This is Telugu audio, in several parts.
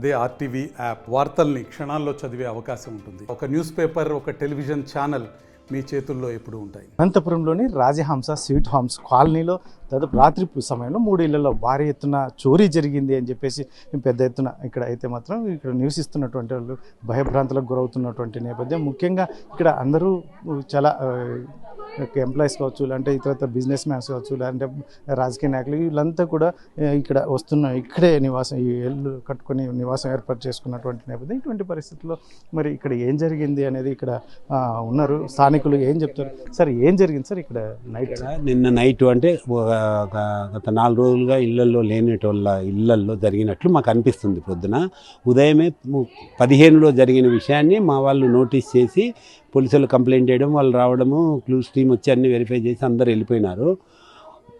అదే ఆర్టీవీ యాప్ వార్తల్ని క్షణాల్లో చదివే అవకాశం ఉంటుంది. ఒక న్యూస్ పేపర్, ఒక టెలివిజన్ ఛానల్ మీ చేతుల్లో ఎప్పుడు ఉంటాయి. అనంతపురంలోని రాజహంస స్వీట్ హోమ్స్ కాలనీలో దాదాపు రాత్రి సమయంలో 3 ఇళ్లలో భారీ ఎత్తున చోరీ జరిగింది అని చెప్పేసి పెద్ద ఎత్తున ఇక్కడ అయితే మాత్రం ఇక్కడ నివసిస్తున్నటువంటి వాళ్ళు భయభ్రాంతులకు గురవుతున్నటువంటి నేపథ్యం. ముఖ్యంగా ఇక్కడ అందరూ చాలా ఎంప్లాయీస్ కావచ్చు, లేదంటే ఇతర బిజినెస్ మ్యాన్స్ కావచ్చు, లేదంటే రాజకీయ నాయకులు వీళ్ళంతా కూడా ఇక్కడ ఇక్కడే నివాసం ఈ ఇల్లు కట్టుకొని నివాసం ఏర్పాటు చేసుకున్నటువంటి నేపథ్యం. ఇటువంటి పరిస్థితుల్లో మరి ఇక్కడ ఏం జరిగింది అనేది ఇక్కడ ఉన్నారు స్థానికులు ఏం చెప్తారు. సార్ ఏం జరిగింది సార్ ఇక్కడ నిన్న నైట్ అంటే గత 4 రోజులుగా ఇళ్లల్లో లేనిటోళ్ళ ఇళ్లల్లో జరిగినట్లు మాకు అనిపిస్తుంది. పొద్దున ఉదయమే 15లో జరిగిన విషయాన్ని మా వాళ్ళు నోటీస్ చేసి పోలీసులు కంప్లైంట్ చేయడం, వాళ్ళు రావడము, క్లూస్ టీమ్ వచ్చి అన్ని వెరిఫై చేసి అందరు వెళ్ళిపోయినారు.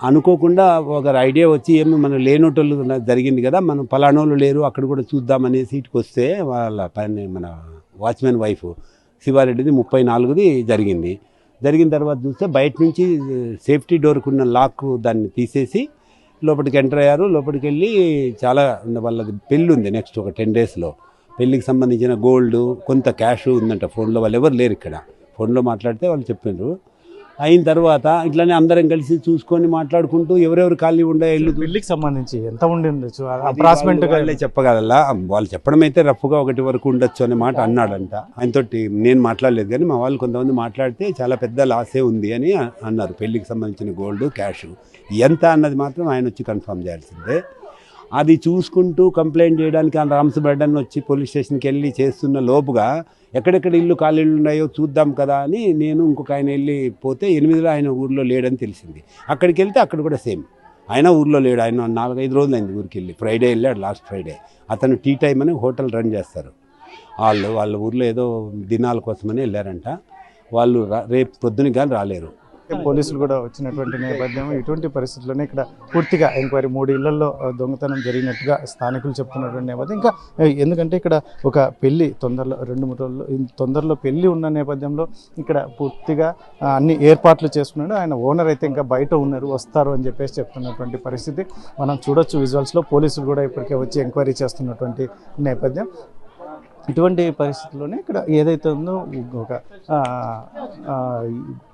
అనుకోకుండా ఒక ఐడియా వచ్చి ఏమి మనం లేనోటోళ్ళు జరిగింది కదా, మనం పలానోళ్ళు లేరు అక్కడ కూడా చూద్దామనే సీట్కి వస్తే వాళ్ళ పని మన వాచ్మెన్ వైఫ్ శివారెడ్డిది 34ది జరిగింది. జరిగిన తర్వాత చూస్తే బయట నుంచి సేఫ్టీ డోర్కు ఉన్న లాక్ దాన్ని తీసేసి లోపలికి ఎంటర్ అయ్యారు. లోపలికి వెళ్ళి చాలా వాళ్ళది పెళ్ళి ఉంది నెక్స్ట్ ఒక 10 డేస్లో. పెళ్ళికి సంబంధించిన గోల్డ్, కొంత క్యాష్ ఉందంట ఫోన్లో. వాళ్ళు ఎవరు లేరు ఇక్కడ. ఫోన్లో మాట్లాడితే వాళ్ళు చెప్పారు. అయిన తర్వాత ఇట్లానే అందరం కలిసి చూసుకొని మాట్లాడుకుంటూ ఎవరెవరు ఖాళీ ఉండే ఇల్లు పెళ్లికి సంబంధించి ఎంత ఉండి ఉండొచ్చు అప్రాక్సిమేట్గా వాళ్ళే చెప్పగలరా. వాళ్ళు చెప్పడం అయితే రఫ్గా 1 వరకు ఉండొచ్చు అనే మాట అన్నాడంట. ఆయనతోటి నేను మాట్లాడలేదు, కానీ మా వాళ్ళు కొంతమంది మాట్లాడితే చాలా పెద్ద లాసే ఉంది అని అన్నారు. పెళ్లికి సంబంధించిన గోల్డ్, క్యాష్ ఎంత అన్నది మాత్రం ఆయన వచ్చి కన్ఫర్మ్ చేయాల్సిందే. అది చూసుకుంటూ కంప్లైంట్ చేయడానికి ఆ రామ్స్బెడ్డన్ వచ్చి పోలీస్ స్టేషన్కి వెళ్ళి చేస్తున్న లోపుగా ఎక్కడెక్కడ ఇల్లు ఖాళీలు ఉన్నాయో చూద్దాం కదా అని నేను ఇంకొక ఆయన వెళ్ళిపోతే 8లో ఆయన ఊర్లో లేడని తెలిసింది. అక్కడికి వెళ్తే అక్కడ కూడా సేమ్, ఆయన ఊర్లో లేడు. ఆయన 4-5 రోజులు అయింది ఊరికి వెళ్ళి. ఫ్రైడే వెళ్ళాడు, లాస్ట్ ఫ్రైడే. అతను టీ టైమ్ అని హోటల్ రన్ చేస్తారు. వాళ్ళ ఊర్లో ఏదో దినాల కోసమని వెళ్ళారంట. వాళ్ళు రేపు పొద్దున కానీ రాలేరు. పోలీసులు కూడా వచ్చినటువంటి నేపథ్యం. ఇటువంటి పరిస్థితుల్లోనే ఇక్కడ పూర్తిగా ఎంక్వైరీ 3 ఇళ్లలో దొంగతనం జరిగినట్టుగా స్థానికులు చెప్తున్నటువంటి నేపథ్యం. ఇంకా ఎందుకంటే ఇక్కడ ఒక పెళ్లి తొందరలో 2-3 రోజుల్లో తొందరలో పెళ్లి ఉన్న నేపథ్యంలో ఇక్కడ పూర్తిగా అన్ని ఏర్పాట్లు చేసుకున్నాడు. ఆయన ఓనర్ అయితే ఇంకా బయట ఉన్నారు, వస్తారు అని చెప్పేసి చెప్తున్నటువంటి పరిస్థితి మనం చూడొచ్చు విజువల్స్లో. పోలీసులు కూడా ఇప్పటికే వచ్చి ఎంక్వైరీ చేస్తున్నటువంటి నేపథ్యం. ఇటువంటి పరిస్థితుల్లోనే ఇక్కడ ఏదైతే ఉందో ఒక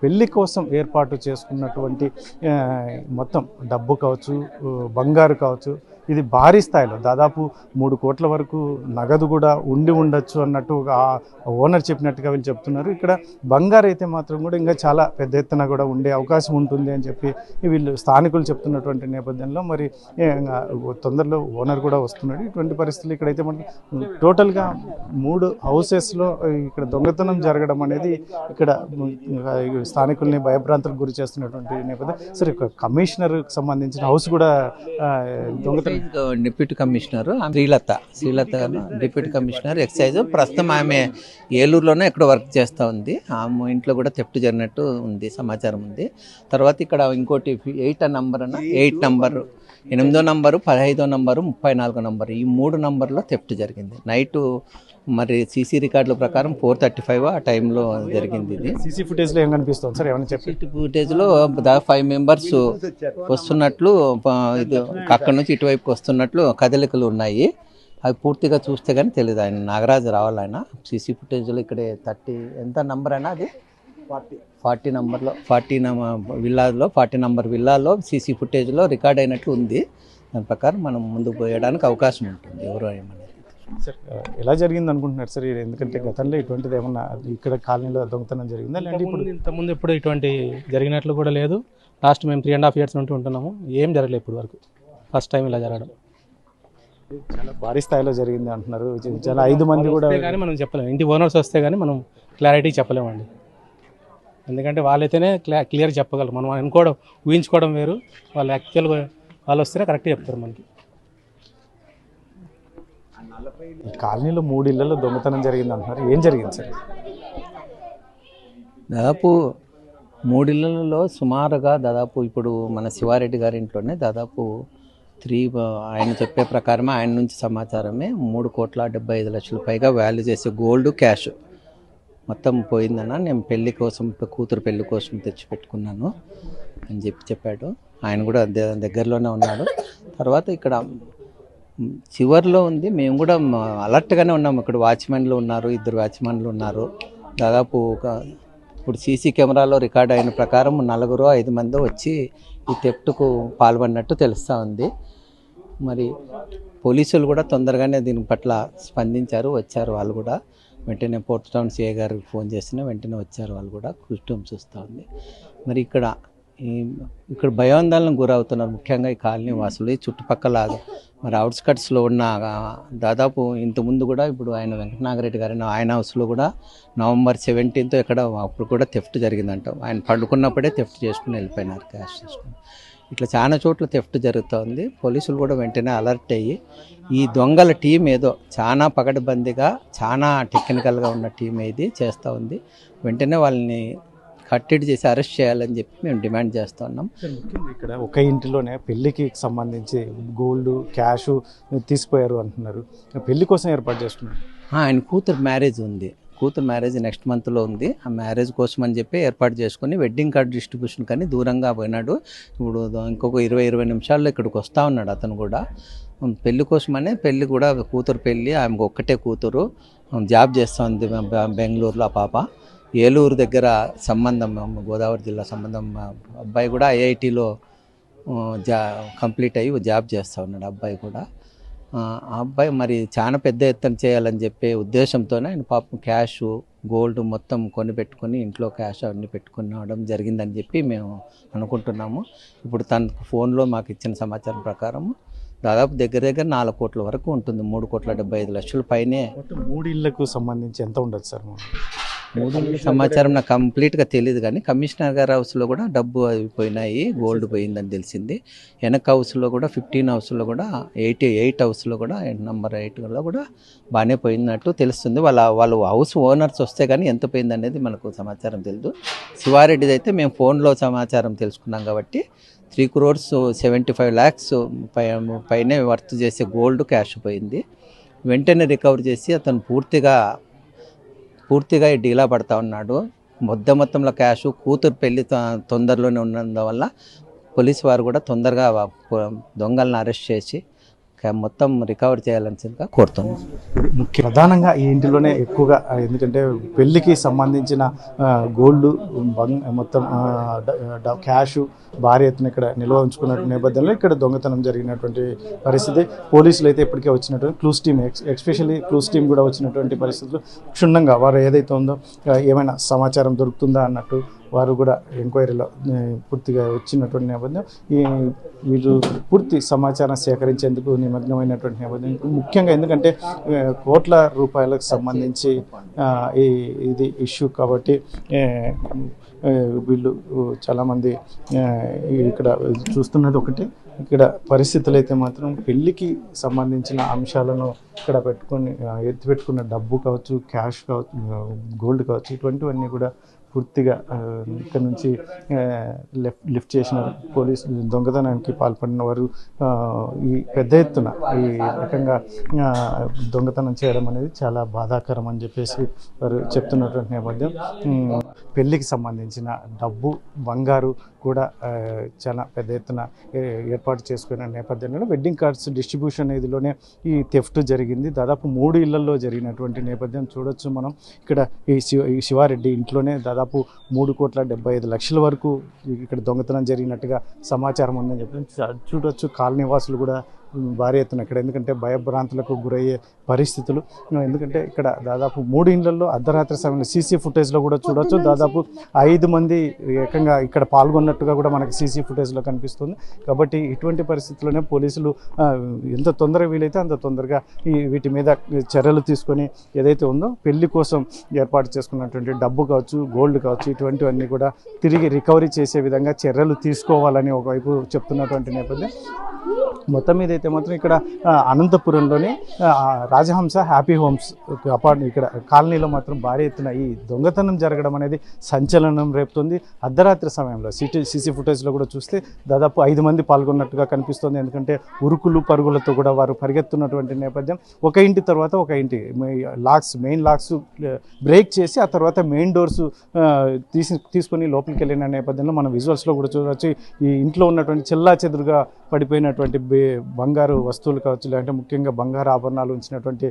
పెళ్లి కోసం ఏర్పాటు చేసుకున్నటువంటి మొత్తం డబ్బు కావచ్చు, బంగారు కావచ్చు, ఇది భారీ స్థాయిలో దాదాపు 3 కోట్ల వరకు నగదు కూడా ఉండొచ్చు అన్నట్టు ఓనర్ చెప్పినట్టుగా వీళ్ళు చెప్తున్నారు. ఇక్కడ బంగారు అయితే మాత్రం కూడా ఇంకా చాలా పెద్ద ఎత్తున కూడా ఉండే అవకాశం ఉంటుంది అని చెప్పి వీళ్ళు స్థానికులు చెప్తున్నటువంటి నేపథ్యంలో మరి తొందరలో ఓనర్ కూడా వస్తున్నాడు. ఇటువంటి పరిస్థితులు ఇక్కడైతే మనకి టోటల్గా 3 హౌసెస్లో ఇక్కడ దొంగతనం జరగడం అనేది ఇక్కడ స్థానికుల్ని భయభ్రాంతులకు గురి చేస్తున్నటువంటి నేపథ్యం. సరే, కమిషనర్కి సంబంధించిన హౌస్ కూడా దొంగతనం. Deputy commissioner Srilatha deputy commissioner excise. ప్రస్తుతం ఆమె ఏలూరులోనే ఎక్కడ వర్క్ చేస్తూ ఉంది. ఆమె ఇంట్లో కూడా థెఫ్ట్ జరిగినట్టు ఉంది, సమాచారం ఉంది. తర్వాత ఇక్కడ ఇంకోటి 8 నంబర్ 8 నంబరు, 8వ నంబరు, 15వ నంబరు, 34వ నంబరు, ఈ 3 నంబర్లో థెఫ్ట్ జరిగింది. నైటు మరి సీసీ రికార్డుల ప్రకారం 4:35 ఆ టైంలో జరిగింది. ఇది సీసీ ఫుటేజ్లో ఏం కనిపిస్తుంది సార్? ఏమైనా చెప్పి ఫుటేజ్లో దాదాపు 5 మెంబర్స్ వస్తున్నట్లు, ఇది అక్కడ నుంచి ఇటువైపుకి వస్తున్నట్లు కదలికలు ఉన్నాయి. అవి పూర్తిగా చూస్తే కానీ తెలియదు. ఆయన నాగరాజు రావాలి. ఆయన సీసీ ఫుటేజ్లో ఇక్కడే 30 ఎంత నంబర్ అయినా అది 40 నంబర్లో 40 విల్లాలో 40 నంబర్ విల్లాలో సీసీ ఫుటేజ్లో రికార్డ్ అయినట్లు ఉంది. దాని ప్రకారం మనం ముందుకు పోయడానికి అవకాశం ఉంటుంది. ఎవరు ఏమనేది సార్ ఎలా జరిగింది అనుకుంటున్నారు సార్? ఎందుకంటే గతంలో ఇటువంటిది ఏమన్నా ఇక్కడ కాలనీలో దొంగతనం జరిగిందా? లేదంటే ఇంతకుముందు ఎప్పుడు ఇటువంటి జరిగినట్లు కూడా లేదు. లాస్ట్ మేము 3.5 years నుండి ఉంటున్నాము, ఏం జరగలేదు ఇప్పుడు వరకు. ఫస్ట్ టైం ఇలా జరగడం. చాలా భారీ స్థాయిలో జరిగింది అంటున్నారు. చాలా 5 మంది కూడా కానీ మనం చెప్పలేము. ఇంటి ఓనర్స్ వస్తే కానీ మనం క్లారిటీ చెప్పలేమండి. ఎందుకంటే వాళ్ళైతేనే క్లియర్ చెప్పగలరు. మనం అనుకోవడం, ఊహించుకోవడం వేరు. వాళ్ళు యాక్చువల్గా వాళ్ళు వస్తేనే కరెక్ట్గా చెప్తారు మనకి. కాలనీలో 3 ఇళ్లలో దొంగతనం జరిగింది అంటున్నారు. ఏం జరిగింది సార్? దాదాపు 3 ఇళ్లలో సుమారుగా దాదాపు ఇప్పుడు మన శివారెడ్డి గారి ఇంట్లోనే దాదాపు ఆయన చెప్పే ప్రకారమే, ఆయన నుంచి సమాచారమే 3,75,00,000 పైగా వాల్యూ చేసే గోల్డ్, క్యాష్ మొత్తం పోయిందన్న. నేను పెళ్లి కోసం, కూతురు పెళ్లి కోసం తెచ్చిపెట్టుకున్నాను అని చెప్పాడు. ఆయన కూడా దగ్గరలోనే ఉన్నాడు. తర్వాత ఇక్కడ చివర్లో ఉంది. మేము కూడా అలర్ట్గానే ఉన్నాము. ఇక్కడ వాచ్మెన్లు ఉన్నారు, 2 వాచ్మెన్లు ఉన్నారు. దాదాపు ఇప్పుడు సీసీ కెమెరాలో రికార్డ్ అయిన ప్రకారం 4-5 మంది వచ్చి ఈ థెఫ్ట్కు పాల్పడినట్టు తెలుస్తూ ఉంది. మరి పోలీసులు కూడా తొందరగానే దీని పట్ల స్పందించారు, వచ్చారు. వాళ్ళు కూడా వెంటనే పోర్ట్ టౌన్ సిఐ గారికి ఫోన్ చేసినా వెంటనే వచ్చారు. వాళ్ళు కూడా కుటుంబం చూస్తూ ఉంది. మరి ఇక్కడ భయాందోళనకు గురవుతున్నారు ముఖ్యంగా ఈ కాలనీ వాసులు. ఈ చుట్టుపక్కల మరి అవుట్స్కట్స్లో ఉన్న దాదాపు ఇంతకుముందు కూడా ఇప్పుడు ఆయన వెంకటనాగరెడ్డి గారి ఆయన హౌస్లో కూడా November 17th ఎక్కడ అప్పుడు కూడా థెఫ్ట్ జరిగిందంట. ఆయన పండుకున్నప్పుడే థెఫ్ట్ చేసుకుని వెళ్ళిపోయినారు, క్యాష్ చేసుకుని. ఇట్లా చాలా చోట్ల థెఫ్ట్ జరుగుతుంది. పోలీసులు కూడా వెంటనే అలర్ట్ అయ్యి ఈ దొంగల టీం ఏదో చాలా పకడ్బందీగా చాలా టెక్నికల్గా ఉన్న టీం ఏది చేస్తూ ఉంది. వెంటనే వాళ్ళని కట్టడి చేసి అరెస్ట్ చేయాలని చెప్పి మేము డిమాండ్ చేస్తూ ఉన్నాం. ఇక్కడ ఒక ఇంటిలోనే పెళ్లికి సంబంధించి గోల్డ్ క్యాష్ తీసిపోయారు అంటున్నారు. పెళ్లి కోసం ఏర్పాటు చేస్తున్నారు. ఆయన కూతురు మ్యారేజ్ ఉంది. కూతురు మ్యారేజ్ నెక్స్ట్ మంత్లో ఉంది. ఆ మ్యారేజ్ కోసం అని చెప్పి ఏర్పాటు చేసుకుని వెడ్డింగ్ కార్డ్ డిస్ట్రిబ్యూషన్ కానీ దూరంగా పోయినాడు. ఇప్పుడు ఇంకొక 20 నిమిషాల్లో ఇక్కడికి వస్తూ ఉన్నాడు అతను కూడా. పెళ్లి కోసమనే పెళ్లి కూడా కూతురు పెళ్ళి. ఆమెకు ఒక్కటే కూతురు, జాబ్ చేస్తుంది బెంగళూరులో. ఆ పాప ఏలూరు దగ్గర సంబంధం, గోదావరి జిల్లా సంబంధం. అబ్బాయి కూడా ఐఐటిలో కంప్లీట్ అయ్యి జాబ్ చేస్తూ ఉన్నాడు అబ్బాయి కూడా. ఆ అబ్బాయి మరి చాలా పెద్ద ఎత్తున చేయాలని చెప్పే ఉద్దేశంతోనే ఆయన పాపం క్యాష్ గోల్డ్ మొత్తం కొనిపెట్టుకొని ఇంట్లో క్యాష్ అవన్నీ పెట్టుకునడం జరిగిందని చెప్పి మేము అనుకుంటున్నాము. ఇప్పుడు తన ఫోన్లో మాకు ఇచ్చిన సమాచారం ప్రకారం దాదాపు దగ్గర 4 కోట్ల వరకు ఉంటుంది. 3,75,00,000 పైనే. 3 ఇళ్లకు సంబంధించి ఎంత ఉండదు సార్? 3 సమాచారం నాకు కంప్లీట్గా తెలియదు, కానీ కమిషనర్ గారి హౌస్లో కూడా డబ్బు అయిపోయినాయి, గోల్డ్ పోయిందని తెలిసింది. వెనక హౌస్లో కూడా 15 హౌస్లో కూడా 88 హౌస్లో కూడా నెంబర్ 8లో కూడా బాగానే పోయినట్టు తెలుస్తుంది. వాళ్ళు హౌస్ ఓనర్స్ వస్తే కానీ ఎంత పోయింది అనేది మనకు సమాచారం తెలియదు. శివారెడ్డిది అయితే మేము ఫోన్లో సమాచారం తెలుసుకున్నాం కాబట్టి 3,75,00,000 పైనే వర్త్ చేసే గోల్డ్ క్యాష్ పోయింది. వెంటనే రికవర్ చేసి అతను పూర్తిగా డీలా పడతా ఉన్నాడు. మొత్తంలో క్యాష్, కూతురు పెళ్లి తొందరలోనే ఉన్నందువల్ల పోలీసు వారు కూడా తొందరగా దొంగలను అరెస్ట్ చేసి మొత్తం రికవర్ చేయాలని కోరుతున్నాం. ప్రధానంగా ఈ ఇంటిలోనే ఎక్కువగా, ఎందుకంటే పెళ్లికి సంబంధించిన గోల్డ్ మొత్తం క్యాష్ భారీ ఎత్తున ఇక్కడ నిల్వ ఉంచుకున్న నేపథ్యంలో ఇక్కడ దొంగతనం జరిగినటువంటి పరిస్థితి. పోలీసులు అయితే ఇప్పటికే వచ్చినటువంటి clues team, especially clues team కూడా వచ్చినటువంటి పరిస్థితులు క్షుణ్ణంగా వారు ఏదైతే ఉందో ఏమైనా సమాచారం దొరుకుతుందా అన్నట్టు వారు కూడా ఎంక్వైరీలో పూర్తిగా వచ్చినటువంటి నేపథ్యం. వీరు పూర్తి సమాచారం సేకరించేందుకు నిమగ్నమైనటువంటి నేపథ్యం. ముఖ్యంగా ఎందుకంటే కోట్ల రూపాయలకు సంబంధించి ఇది ఇష్యూ కాబట్టి వీళ్ళు చాలామంది ఇక్కడ చూస్తున్నది ఒకటి. ఇక్కడ పరిస్థితులు అయితే మాత్రం పెళ్ళికి సంబంధించిన అంశాలను ఇక్కడ ఎత్తిపెట్టుకున్న డబ్బు కావచ్చు, క్యాష్ కావచ్చు, గోల్డ్ కావచ్చు, ఇటువంటివన్నీ కూడా పూర్తిగా ఇక్కడ నుంచి లిఫ్ట్ చేసిన పోలీసు దొంగతనానికి పాల్పడిన వారు ఈ పెద్ద ఎత్తున ఈ రకంగా దొంగతనం చేయడం అనేది చాలా బాధాకరం అని చెప్పేసి వారు చెప్తున్నటువంటి నేపథ్యం. పెళ్ళికి సంబంధించిన డబ్బు, బంగారు కూడా చాలా పెద్ద ఎత్తున ఏర్పాటు చేసుకున్న నేపథ్యంలో వెడ్డింగ్ కార్డ్స్ డిస్ట్రిబ్యూషన్ ఇదిలోనే ఈ థెఫ్ట్ జరిగింది. దాదాపు 3 ఇళ్లలో జరిగినటువంటి నేపథ్యం చూడొచ్చు మనం. ఇక్కడ ఈ శివారెడ్డి ఇంట్లోనే దాదాపు 3,75,00,000 వరకు ఇక్కడ దొంగతనం జరిగినట్టుగా సమాచారం ఉందని చెప్పి చూడొచ్చు. కాలనీ వాసులు కూడా భారీ ఎత్తున ఇక్కడ, ఎందుకంటే భయభ్రాంతులకు గురయ్యే పరిస్థితులు. ఎందుకంటే ఇక్కడ దాదాపు 3 ఇళ్లలో అర్ధరాత్రి సమయంలో సీసీ ఫుటేజ్లో కూడా చూడొచ్చు. దాదాపు 5 మంది ఏకంగా ఇక్కడ పాల్గొన్నట్టుగా కూడా మనకి సీసీ ఫుటేజ్లో కనిపిస్తుంది. కాబట్టి ఇటువంటి పరిస్థితుల్లోనే పోలీసులు ఎంత తొందరగా వీలైతే అంత తొందరగా వీటి మీద చర్యలు తీసుకొని ఏదైతే ఉందో పెళ్లి కోసం ఏర్పాటు చేసుకున్నటువంటి డబ్బు కావచ్చు, గోల్డ్ కావచ్చు, ఇటువంటివన్నీ కూడా తిరిగి రికవరీ చేసే విధంగా చర్యలు తీసుకోవాలని ఒకవైపు చెప్తున్నటువంటి నేపథ్యం. మొత్తం మీద అయితే మాత్రం ఇక్కడ అనంతపురంలోని రాజహంస హ్యాపీ హోమ్స్ ఇక్కడ కాలనీలో మాత్రం భారీ ఎత్తున ఈ దొంగతనం జరగడం అనేది సంచలనం రేపుతుంది. అర్ధరాత్రి సమయంలో సీసీ ఫుటేజ్లో కూడా చూస్తే దాదాపు 5 మంది పాల్గొన్నట్టుగా కనిపిస్తుంది. ఎందుకంటే ఉరుకులు పరుగులతో కూడా వారు పరిగెత్తున్నటువంటి నేపథ్యం. ఒక ఇంటి తర్వాత ఒక ఇంటి మెయిన్ లాక్స్ బ్రేక్ చేసి ఆ తర్వాత మెయిన్ డోర్స్ తీసుకొని లోపలికి వెళ్ళిన నేపథ్యంలో మనం విజువల్స్లో కూడా చూడవచ్చు. ఈ ఇంట్లో ఉన్నటువంటి చెల్లా చెదురుగా పడిపోయినటువంటి బంగారు వస్తువులు కావచ్చు, లేదంటే ముఖ్యంగా బంగారు ఆభరణాలు ఉంచినటువంటి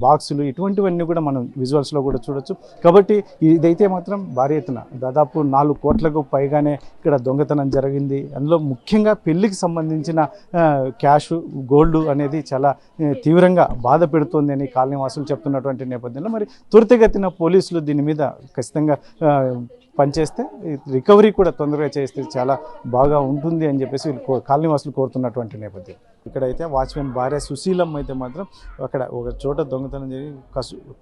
బాక్సులు, ఇటువంటివన్నీ కూడా మనం విజువల్స్లో కూడా చూడొచ్చు. కాబట్టి ఇదైతే మాత్రం భారీ ఎత్తున దాదాపు 4 కోట్లకు పైగానే ఇక్కడ దొంగతనం జరిగింది. అందులో ముఖ్యంగా పెళ్లికి సంబంధించిన క్యాష్, గోల్డ్ అనేది చాలా తీవ్రంగా బాధ పెడుతోంది అని కాలనీ వాసులు చెప్తున్నటువంటి నేపథ్యంలో మరి త్వరితగతిన పోలీసులు దీని మీద ఖచ్చితంగా పనిచేస్తే రికవరీ కూడా తొందరగా చేస్తే చాలా బాగా ఉంటుంది అని చెప్పేసి కాలనీ వాసులు కోరుతున్నటువంటి నేపథ్యం. ఇక్కడైతే వాచ్మెన్ భార్య సుశీలమ్మ అయితే మాత్రం అక్కడ ఒక చోట దొంగతనం జరిగి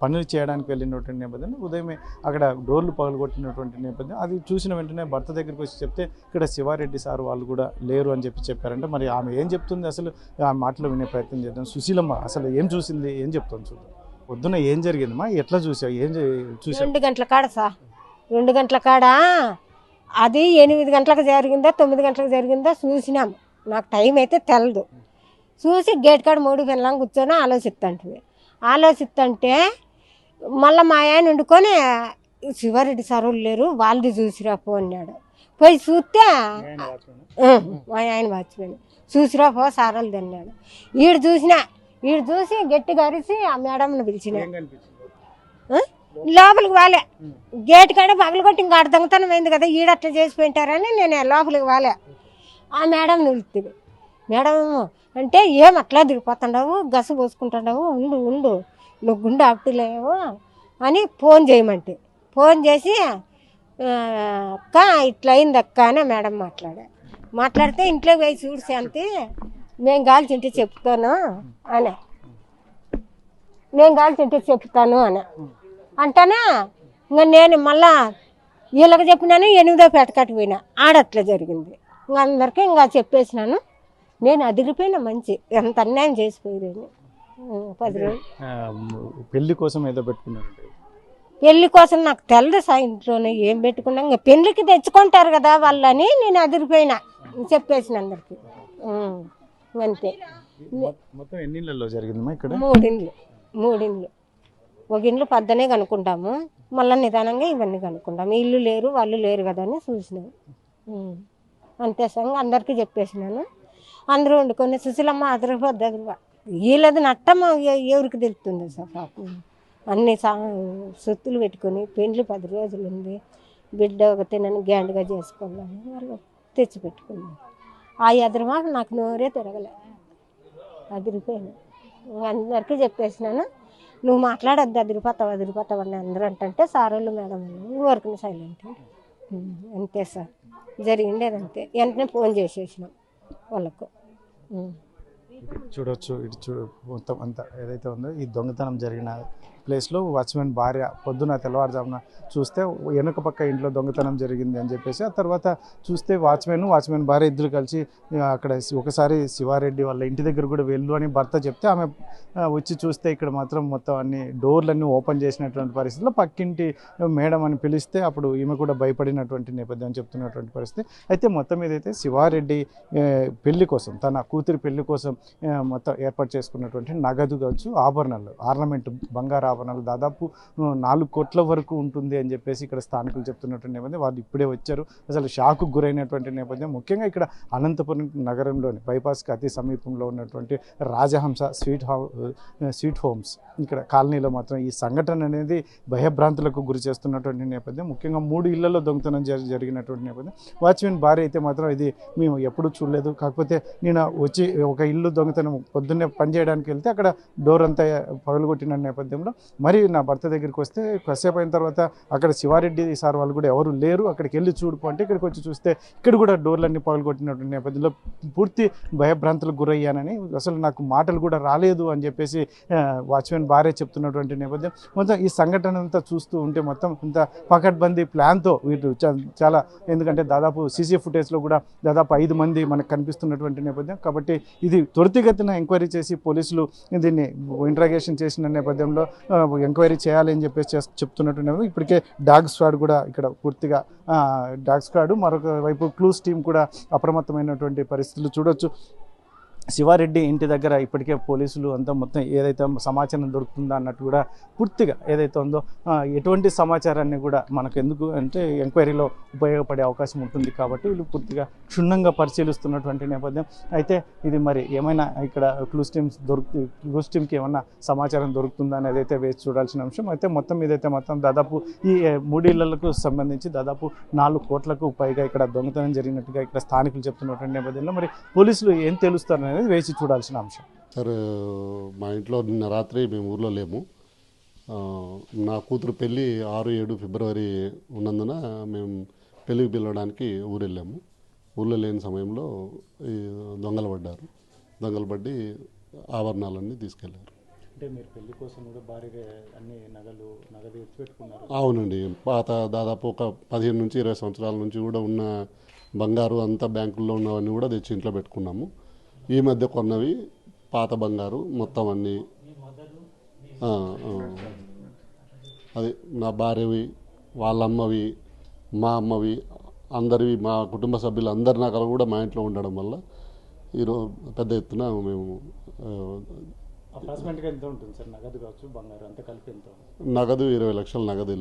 పనులు చేయడానికి వెళ్ళినటువంటి నేపథ్యంలో ఉదయమే అక్కడ డోర్లు పగలగొట్టినటువంటి నేపథ్యం. అది చూసిన వెంటనే భర్త దగ్గరికి వచ్చి చెప్తే ఇక్కడ శివారెడ్డి సార్ వాళ్ళు కూడా లేరు అని చెప్పారంటే మరి ఆమె ఏం చెప్తుంది అసలు ఆ మాటలు వినే ప్రయత్నం చేద్దాం. సుశీలమ్మ అసలు ఏం చూసింది, ఏం చెప్తుంది చూద్దాం. పొద్దున ఏం జరిగిందమ్మా, ఎట్లా చూసావు, ఏం చూసావు? 2 గంటల కాడ సార్, 2 గంటల కాడ అది 8 గంటలకు జరిగిందా 9 గంటలకు జరిగిందా చూసినాం. నాకు టైం అయితే తెలదు. చూసి గేట్ కాడ 3 పిల్లలు కూర్చొని ఆలోచిస్తుంటే మళ్ళీ మా ఆయన వండుకొని శివారెడ్డి సార్ లేరు వాళ్ళది చూసిరా పో అన్నాడు. పోయి చూస్తే మా ఆయన వాచ్మెన్ చూసిరా పో సార్ వాళ్ళది అన్నాడు. ఈడు చూసి గట్టిగా అరిసి ఆ మేడంను పిలిచిన లోపలికి వాలే. గేట్ కాడ పగలగొట్టి ఇంకా దొంగతనం అయింది కదా ఈడట్లా చేసిపోయింటారని నేను లోపలికి వాలే. ఆ మేడం నిలుస్తుంది. మేడం అంటే ఏం అట్లా దిగిపోతుండవు, గస పోసుకుంటున్నావు, ఉండు నువ్వు గుండె ఆపులేవు అని ఫోన్ చేయమంటే ఫోన్ చేసి అక్క ఇట్లా అయింది అక్క అని మేడం మాట్లాడితే ఇంట్లో పోయి చూసి అంతే మేము కాల్చింటే చెప్తాను అని అంటానా. ఇంకా నేను మళ్ళా వీళ్ళకి చెప్పినాను 8వ పేటకట్టు పోయినా ఆడట్లా జరిగింది. ఇంకా అందరికీ ఇంకా చెప్పేసినాను. నేను అదిరిపోయిన మంచి ఎంత అన్యాయం చేసిపోయాను. 10 రోజులు పెళ్లి కోసం ఏదో పెట్టుకున్నారు. పెళ్లి కోసం నాకు తెలదు సార్, ఇంట్లోనే ఏం పెట్టుకున్నా ఇంకా పెళ్లికి తెచ్చుకుంటారు కదా వాళ్ళని నేను అదిరిపోయినా చెప్పేసిన అందరికి అంతే. మొత్తం ఎన్ని ఇళ్ళల్లో జరిగిందమ్మా ఇక్కడ? 3 ఇండ్లు. ఒక ఇండ్లు పద్దనే కనుక్కుంటాము, మళ్ళీ నిదానంగా ఇవన్నీ కనుక్కుంటాము. ఇల్లు లేరు వాళ్ళు లేరు కదా అని చూసినాము. అంతే సార్, అందరికీ చెప్పేసినాను. అందరూ వండుకొని సుశీలమ్మ అదిరిపోద్ది వీళ్ళది నట్టమ్మ ఎవరికి తెలుస్తుంది సార్ పాపం. అన్ని సొత్తులు పెట్టుకొని పెండ్లు 10 రోజులు ఉంది, బిడ్డ ఒక తినని గ్యాండ్గా చేసుకోవాలని వాళ్ళు తెచ్చిపెట్టుకున్నాను. ఆ ఎదురుమా నాకు నోరే తిరగలే, అదిరిపోయాను. అందరికీ చెప్పేసినాను. నువ్వు మాట్లాడద్దు అదిరిపోతావు అని అందరూ అంటే సారోళ్ళు మేడం ఊరికి సైలెంట్. అంతే సార్ జరిగిండేది అంతే. వెంటనే ఫోన్ చేసేసినాం వాళ్ళకు. చూడొచ్చు ఇటు మొత్తం అంతా ఏదైతే ఉందో ఈ దొంగతనం జరిగిన ప్లేస్లో వాచ్మెన్ భార్య పొద్దున తెల్లవారుజామున చూస్తే వెనుక పక్క ఇంట్లో దొంగతనం జరిగింది అని చెప్పేసి ఆ తర్వాత చూస్తే వాచ్మెన్ భార్య ఇద్దరు కలిసి అక్కడ ఒకసారి శివారెడ్డి వాళ్ళ ఇంటి దగ్గర కూడా వెళ్ళు అని భర్త చెప్తే ఆమె వచ్చి చూస్తే ఇక్కడ మాత్రం మొత్తం అన్ని డోర్లన్నీ ఓపెన్ చేసినటువంటి పరిస్థితిలో పక్కింటి మేడం అని పిలిస్తే అప్పుడు ఈమె కూడా భయపడినటువంటి నేపథ్యం చెప్తున్నటువంటి పరిస్థితి. అయితే మొత్తం ఏదైతే శివారెడ్డి పెళ్లి కోసం తన కూతురి పెళ్లి కోసం మొత్తం ఏర్పాటు చేసుకున్నటువంటి నగదు కావచ్చు, ఆభరణాలు, ఆర్నమెంట్, బంగారు ఆభరణాలు దాదాపు 4 కోట్ల వరకు ఉంటుంది అని చెప్పేసి ఇక్కడ స్థానికులు చెప్తున్నటువంటి నేపథ్యం. వాళ్ళు ఇప్పుడే వచ్చారు, అసలు షాకు గురైనటువంటి నేపథ్యం. ముఖ్యంగా ఇక్కడ అనంతపురం నగరంలోని బైపాస్కి అతి సమీపంలో ఉన్నటువంటి రాజహంస స్వీట్ హోమ్స్ ఇక్కడ కాలనీలో మాత్రం ఈ సంఘటన అనేది భయభ్రాంతులకు గురి చేస్తున్నటువంటి నేపథ్యం. ముఖ్యంగా 3 ఇళ్లలో దొంగతనం జరిగినటువంటి నేపథ్యం. వాచ్మెన్ భార్య అయితే మాత్రం ఇది మేము ఎప్పుడూ చూడలేదు, కాకపోతే నేను వచ్చి ఒక ఇల్లు దొంగతనం పొద్దున్నే పని చేయడానికి వెళ్తే అక్కడ డోర్ అంతా పగలగొట్టిన నేపథ్యంలో మరి నా భర్త దగ్గరికి వస్తే కాసేపు అయిన తర్వాత అక్కడ శివారెడ్డి సార్ వాళ్ళు కూడా ఎవరు లేరు, అక్కడికి వెళ్ళి చూడుపు అంటే ఇక్కడికి వచ్చి చూస్తే ఇక్కడ కూడా డోర్లన్నీ పగలగొట్టినటువంటి నేపథ్యంలో పూర్తి భయభ్రాంతులకు గురయ్యానని, అసలు నాకు మాటలు కూడా రాలేదు అని చెప్పేసి వాచ్మెన్ భార్య చెప్తున్నటువంటి నేపథ్యం. మొత్తం ఈ సంఘటన అంతా చూస్తూ ఉంటే మొత్తం ఇంత పకడ్బందీ ప్లాన్తో వీళ్ళు చాలా, ఎందుకంటే దాదాపు సీసీ ఫుటేజ్లో కూడా దాదాపు 5 మంది మనకు కనిపిస్తున్నటువంటి నేపథ్యం. కాబట్టి ఇది త్వరితగతిన ఎంక్వైరీ చేసి పోలీసులు దీన్ని ఇంట్రాగేషన్ చేసిన నేపథ్యంలో ఎంక్వైరీ చేయాలి అని చెప్పేసి చెప్తున్నట్టు. ఇప్పటికే డాగ్ స్క్వాడ్ కూడా ఇక్కడ పూర్తిగా డాగ్ స్క్వాడ్, మరొక వైపు క్లూస్ టీం కూడా అప్రమత్తమైనటువంటి పరిస్థితులు చూడొచ్చు. శివారెడ్డి ఇంటి దగ్గర ఇప్పటికే పోలీసులు అంతా మొత్తం ఏదైతే సమాచారం దొరుకుతుందో అన్నట్టు కూడా పూర్తిగా ఏదైతే ఉందో ఎటువంటి సమాచారాన్ని కూడా మనకు ఎందుకు అంటే ఎంక్వైరీలో ఉపయోగపడే అవకాశం ఉంటుంది కాబట్టి వీళ్ళు పూర్తిగా క్షుణ్ణంగా పరిశీలిస్తున్నటువంటి నేపథ్యం. అయితే ఇది మరి ఏమైనా ఇక్కడ క్లూస్ టీమ్కి ఏమన్నా సమాచారం దొరుకుతుందా అనేది అయితే వేచి చూడాల్సిన అంశం. అయితే మొత్తం ఇదైతే మొత్తం దాదాపు ఈ 3 ఇళ్లకు సంబంధించి దాదాపు 4 కోట్లకు పైగా ఇక్కడ దొంగతనం జరిగినట్టుగా ఇక్కడ స్థానికులు చెప్తున్నటువంటి నేపథ్యంలో మరి పోలీసులు ఏం తెలుస్తారనేది వేచి చూడాల్సిన అంశం. సార్ మా ఇంట్లో నిన్న రాత్రి మేము ఊర్లో లేము. నా కూతురు పెళ్ళి 6-7 ఫిబ్రవరి ఉన్నందున మేము పెళ్ళికి పిలవడానికి ఊరు వెళ్ళాము. ఊళ్ళో లేని సమయంలో ఈ దొంగలు పడ్డి ఆభరణాలన్నీ తీసుకెళ్లారు. అంటే మీరు పెళ్లి కోసం కూడా భారీగా అన్ని నగదు ఎత్తిపెట్టుకున్నారు? అవునండి, పాత దాదాపు ఒక 15 నుంచి 20 సంవత్సరాల నుంచి కూడా ఉన్న బంగారు అంతా బ్యాంకుల్లో ఉన్నవన్నీ కూడా తెచ్చి ఇంట్లో పెట్టుకున్నాము. ఈ మధ్య కొన్నవి పాత బంగారు మొత్తం అన్నీ, అది నా భార్యవి, వాళ్ళ అమ్మవి, మా అమ్మవి, అందరివి, మా కుటుంబ సభ్యులు అందరి నగలు కూడా మా ఇంట్లో ఉండడం వల్ల ఈరోజు పెద్ద ఎత్తున మేము అప్రాక్సిమేట్గా ఎంత ఉంటుంది సార్ నగదు కావచ్చు బంగారు అంతా కలిపి ఎంత? నగదు 20 లక్షల నగదు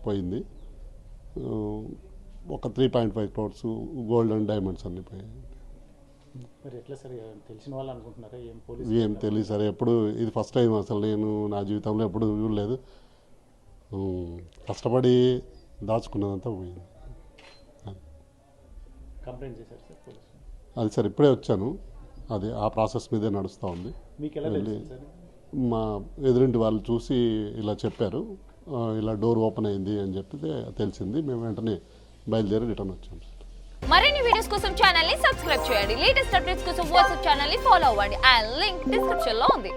పోయింది. ఒక 3.5 crores గోల్డ్ అండ్ డైమండ్స్ అన్నీ పోయాయి. మరి ఎట్లా సార్ తెలిసిన వాళ్ళు అనుకుంటున్నారా? ఏం తెలియదు సార్, ఎప్పుడు ఇది ఫస్ట్ టైం అసలు నేను నా జీవితంలో ఎప్పుడు చూడలేదు. కష్టపడి దాచుకున్నదంతా పోయింది. కంప్లైంట్ చేశారు సార్ పోలీసు? అది సార్ ఇప్పుడే వచ్చాను, అది ఆ ప్రాసెస్ మీదే నడుస్తూ ఉంది. మీకు ఎలా తెలిసింది సార్? మా ఎదురింటి వాళ్ళు చూసి ఇలా చెప్పారు, ఇలా డోర్ ఓపెన్ అయింది అని చెప్పితే తెలిసింది. మేము వెంటనే బయలుదేరి రిటర్న్ వచ్చాము సార్. మరిన్ని వీడియోస్ కోసం ఛానల్ ని సబ్స్క్రైబ్ చేయండి. లేటెస్ట్ అప్డేట్స్ కోసం వాట్సాప్ ఛానల్ ని ఫాలో అవ్వండి. ఆ లింక్ డిస్క్రిప్షన్ లో ఉంది.